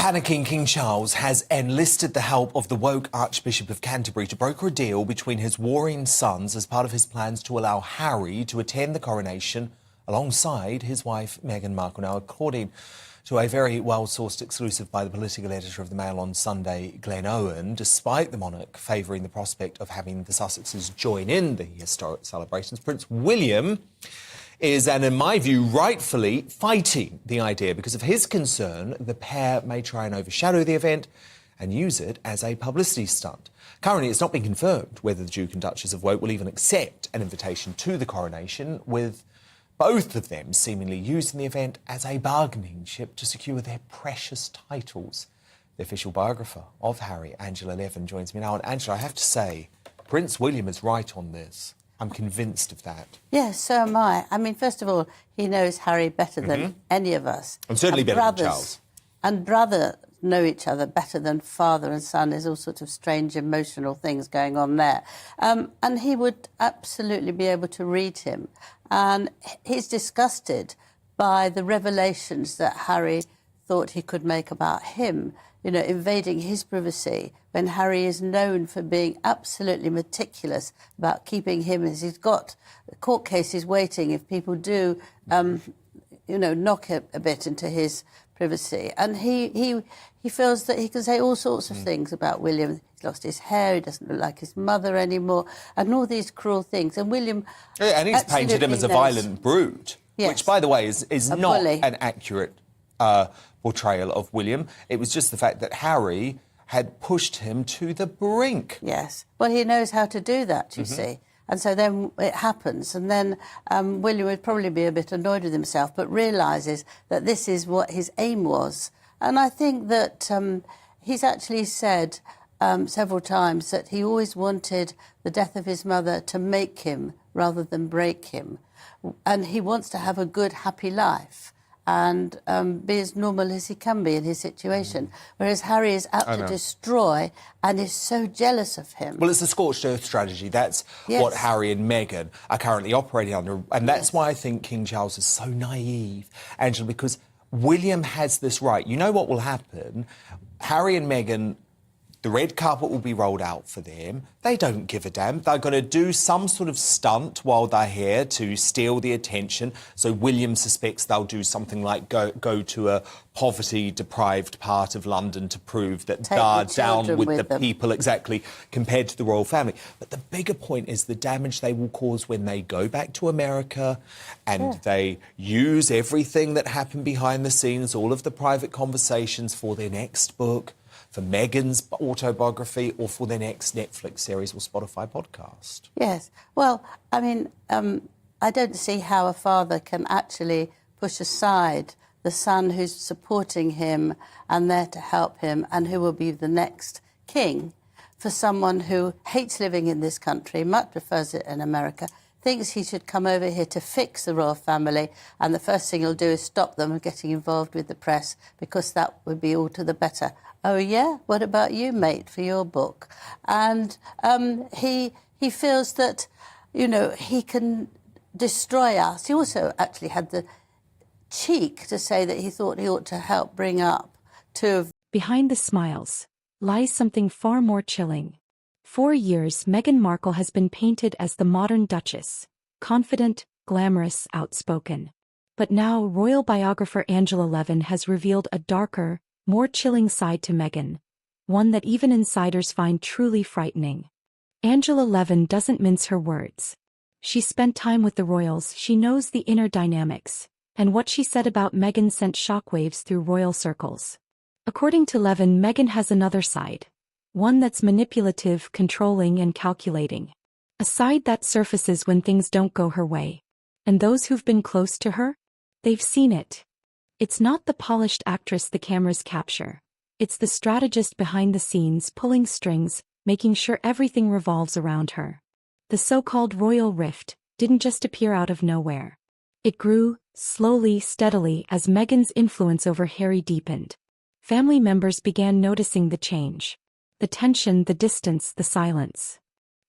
Panicking King Charles has enlisted the help of the woke Archbishop of Canterbury to broker a deal between his warring sons as part of his plans to allow Harry to attend the coronation alongside his wife Meghan Markle. Now, according to a very well-sourced exclusive by the political editor of the Mail on Sunday, Glenn Owen, despite the monarch favouring the prospect of having the Sussexes join in the historic celebrations, Prince William is, and in my view, rightfully fighting the idea because of his concern the pair may try and overshadow the event and use it as a publicity stunt. Currently, it's not been confirmed whether the Duke and Duchess of Woke will even accept an invitation to the coronation, with both of them seemingly using the event as a bargaining chip to secure their precious titles. The official biographer of Harry, Angela Levin, joins me now. And Angela, I have to say, Prince William is right on this. I'm convinced of that. Yes, so am I. I mean, first of all, he knows Harry better than any of us. And certainly better than Charles. And brothers know each other better than father and son. There's all sorts of strange emotional things going on there. And he would absolutely be able to read him. And he's disgusted by the revelations that Harry thought he could make about him, you know, invading his privacy, when Harry is known for being absolutely meticulous about keeping him, as he's got court cases waiting if people do, you know, knock a bit into his privacy. And he feels that he can say all sorts of things about William. He's lost his hair, he doesn't look like his mother anymore, and all these cruel things. And William... Yeah, and he's painted him as a violent brute, yes, which, by the way, is not bully. An accurate portrayal of William. It was just the fact that Harry had pushed him to the brink. Yes. Well, he knows how to do that, you see. And so then it happens. And then William would probably be a bit annoyed with himself, but realises that this is what his aim was. And I think that he's actually said several times that he always wanted the death of his mother to make him rather than break him. And he wants to have a good, happy life and be as normal as he can be in his situation. Whereas Harry is out to destroy and is so jealous of him. Well, it's the scorched earth strategy. That's what Harry and Meghan are currently operating under. And that's why I think King Charles is so naive, Angela, because William has this right. You know what will happen? Harry and Meghan, the red carpet will be rolled out for them. They don't give a damn. They're going to do some sort of stunt while they're here to steal the attention. So William suspects they'll do something like go to a poverty-deprived part of London to prove that they're down with the people, exactly, compared to the royal family. But the bigger point is the damage they will cause when they go back to America and they use everything that happened behind the scenes, all of the private conversations for their next book, for Meghan's autobiography, or for their next Netflix series or Spotify podcast. Yes. Well, I mean, I don't see how a father can actually push aside the son who's supporting him and there to help him and who will be the next king for someone who hates living in this country, much prefers it in America, thinks he should come over here to fix the royal family, and the first thing he'll do is stop them from getting involved with the press, because that would be all to the better. Oh, yeah? What about you, mate, for your book? And he feels that, you know, he can destroy us. He also actually had the cheek to say that he thought he ought to help bring up two of... Behind the smiles lies something far more chilling. For years, Meghan Markle has been painted as the modern duchess, confident, glamorous, outspoken. But now, royal biographer Angela Levin has revealed a darker, more chilling side to Meghan, one that even insiders find truly frightening. Angela Levin doesn't mince her words. She spent time with the royals, she knows the inner dynamics, and what she said about Meghan sent shockwaves through royal circles. According to Levin, Meghan has another side, one that's manipulative, controlling, and calculating. A side that surfaces when things don't go her way. And those who've been close to her? They've seen it. It's not the polished actress the cameras capture. It's the strategist behind the scenes, pulling strings, making sure everything revolves around her. The so-called royal rift didn't just appear out of nowhere. It grew, slowly, steadily, as Meghan's influence over Harry deepened. Family members began noticing the change. The tension, the distance, the silence.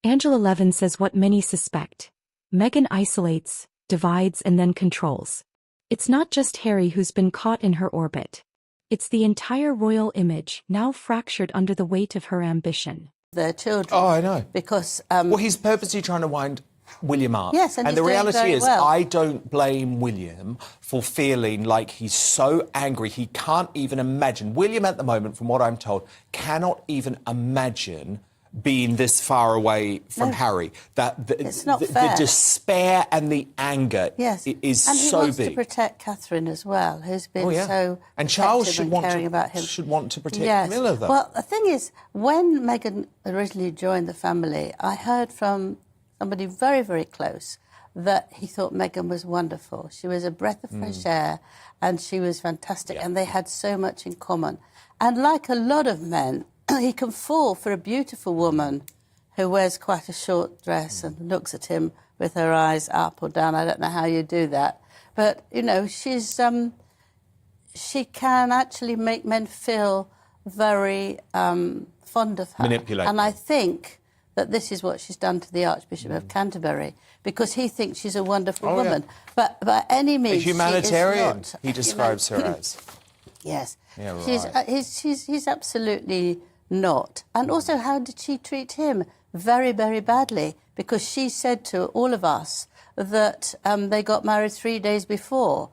Angela Levin says what many suspect. Meghan isolates, divides, and then controls. It's not just Harry who's been caught in her orbit. It's the entire royal image now fractured under the weight of her ambition. Their children. Oh, I know. Because... well, he's purposely trying to wind William up. Yes, and he's the doing reality very is, well. I don't blame William for feeling like he's so angry he can't even imagine. William, at the moment, from what I'm told, cannot even imagine being this far away from Harry. It's not the fair. despair and the anger Yes, is and he so wants big. to protect Catherine as well, who's been Oh, yeah. so And Charles protective should and want caring to about him. should want to protect Yes. Camilla, though. Well, the thing is, when Meghan originally joined the family, I heard from somebody very, very close that he thought Meghan was wonderful. She was a breath of fresh air, and she was fantastic, and they had so much in common. And like a lot of men, he can fall for a beautiful woman who wears quite a short dress and looks at him with her eyes up or down. I don't know how you do that. But, you know, she's she can actually make men feel very fond of her. Manipulative. And I think that this is what she's done to the Archbishop of Canterbury, because he thinks she's a wonderful woman. But by any means, a humanitarian, she is not. he describes her as. Yes. Yeah, right. He's absolutely not. And also, how did she treat him? Very, very badly, because she said to all of us that they got married 3 days before,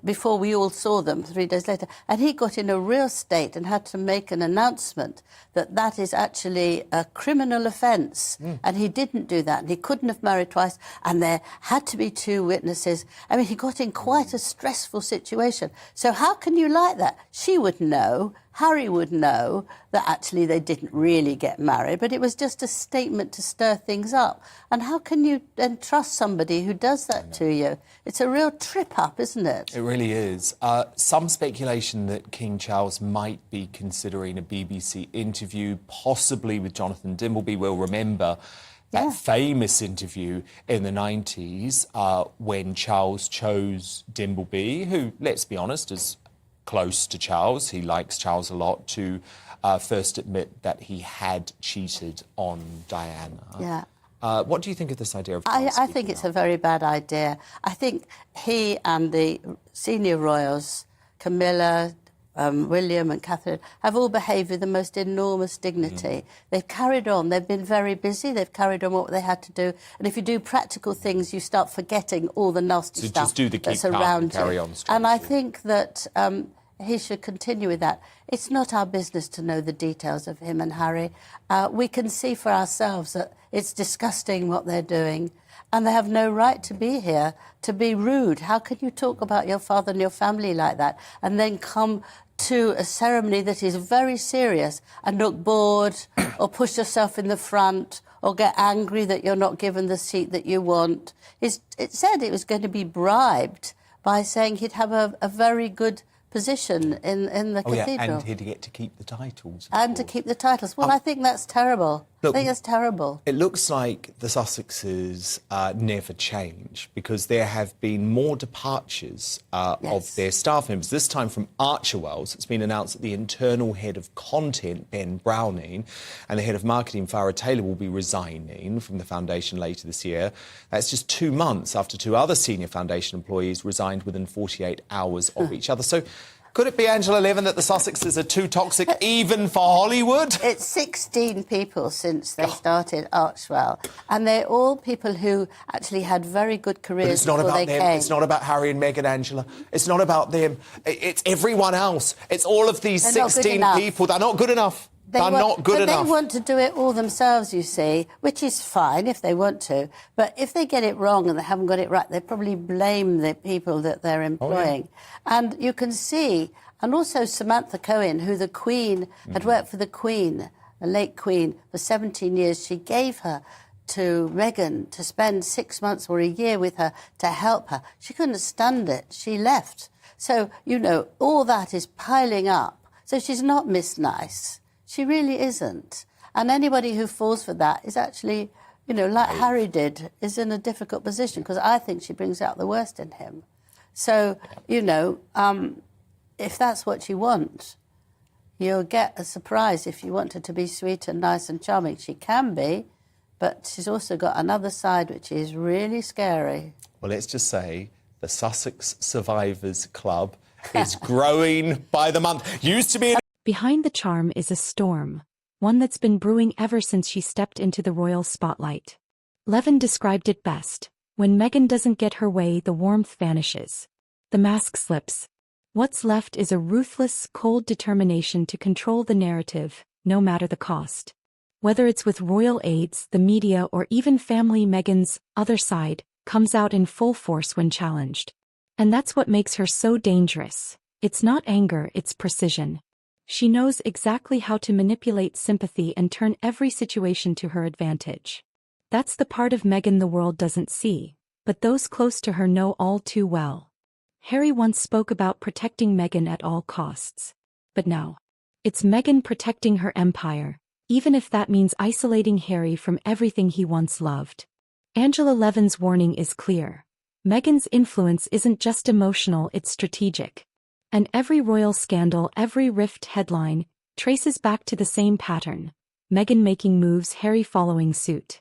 before we all saw them 3 days later. And he got in a real state and had to make an announcement that that is actually a criminal offence. And he didn't do that. And he couldn't have married twice. And there had to be 2 witnesses. I mean, he got in quite a stressful situation. So how can you like that? She would know, Harry would know, that actually they didn't really get married, but it was just a statement to stir things up. And how can you then trust somebody who does that to you? It's a real trip-up, isn't it? It really is. Some speculation that King Charles might be considering a BBC interview, possibly with Jonathan Dimbleby. We'll remember that famous interview in the 90s when Charles chose Dimbleby, who, let's be honest, is close to Charles. He likes Charles a lot, to first admit that he had cheated on Diana. Yeah. What do you think of this idea of I Charles think it's a very bad idea. I think he and the senior royals, Camilla, William and Catherine, have all behaved with the most enormous dignity. They've carried on. They've been very busy. They've carried on what they had to do. And if you do practical things, you start forgetting all the nasty So stuff just do the keep that's calm around and carry you. on And I strategy. think that he should continue with that. It's not our business to know the details of him and Harry. We can see for ourselves that it's disgusting what they're doing, and they have no right to be here, to be rude. How can you talk about your father and your family like that and then come to a ceremony that is very serious and look bored or push yourself in the front or get angry that you're not given the seat that you want? It said it was going to be bribed by saying he'd have a very good position in the cathedral. and he'd get to keep the titles. And to keep the titles. Well, I think that's terrible. Look, I think that's terrible. It looks like the Sussexes never change, because there have been more departures of their staff members, this time from Archerwells. It's been announced that the internal head of content, Ben Browning, and the head of marketing, Farah Taylor, will be resigning from the foundation later this year. That's just 2 months after 2 other senior foundation employees resigned within 48 hours of each other. So could it be, Angela Levin, that the Sussexes are too toxic even for Hollywood? It's 16 people since they started Archwell, and they're all people who actually had very good careers But it's not before about they them. came. It's not about Harry and Meghan, Angela. It's not about them. It's everyone else. It's all of these They're not good 16 enough. people. They're not good enough. They're not good enough. They want to do it all themselves, you see, which is fine if they want to. But if they get it wrong and they haven't got it right, they probably blame the people that they're employing. And you can see, and also Samantha Cohen, who the Queen had worked for the Queen, the late Queen, for 17 years. She gave her to Meghan to spend 6 months or a year with her to help her. She couldn't stand it. She left. So, you know, all that is piling up. So she's not Miss Nice. She really isn't. And anybody who falls for that is actually, you know, like Harry did, is in a difficult position, because I think she brings out the worst in him. So, you know, if that's what you want, you'll get a surprise if you want her to be sweet and nice and charming. She can be, but she's also got another side which is really scary. Well, let's just say the Sussex Survivors Club is growing by the month. Used to be Behind the charm is a storm, one that's been brewing ever since she stepped into the royal spotlight. Levin described it best. When Meghan doesn't get her way, the warmth vanishes. The mask slips. What's left is a ruthless, cold determination to control the narrative, no matter the cost. Whether it's with royal aides, the media, or even family, Meghan's other side comes out in full force when challenged. And that's what makes her so dangerous. It's not anger, it's precision. She knows exactly how to manipulate sympathy and turn every situation to her advantage. That's the part of Meghan the world doesn't see, but those close to her know all too well. Harry once spoke about protecting Meghan at all costs. But now, it's Meghan protecting her empire, even if that means isolating Harry from everything he once loved. Angela Levin's warning is clear. Meghan's influence isn't just emotional, it's strategic. And every royal scandal, every rift headline, traces back to the same pattern: Meghan making moves, Harry following suit.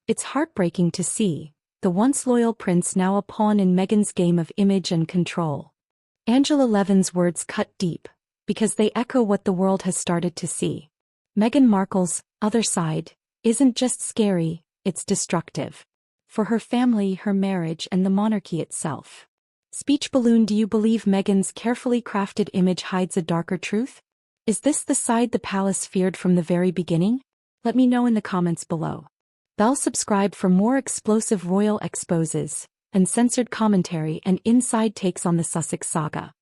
It's heartbreaking to see, the once loyal prince now a pawn in Meghan's game of image and control. Angela Levin's words cut deep, because they echo what the world has started to see. Meghan Markle's other side isn't just scary, it's destructive. For her family, her marriage, and the monarchy itself. Speech balloon: do you believe Meghan's carefully crafted image hides a darker truth? Is this the side the palace feared from the very beginning? Let me know in the comments below. Bell subscribe for more explosive royal exposes, uncensored commentary and inside takes on the Sussex saga.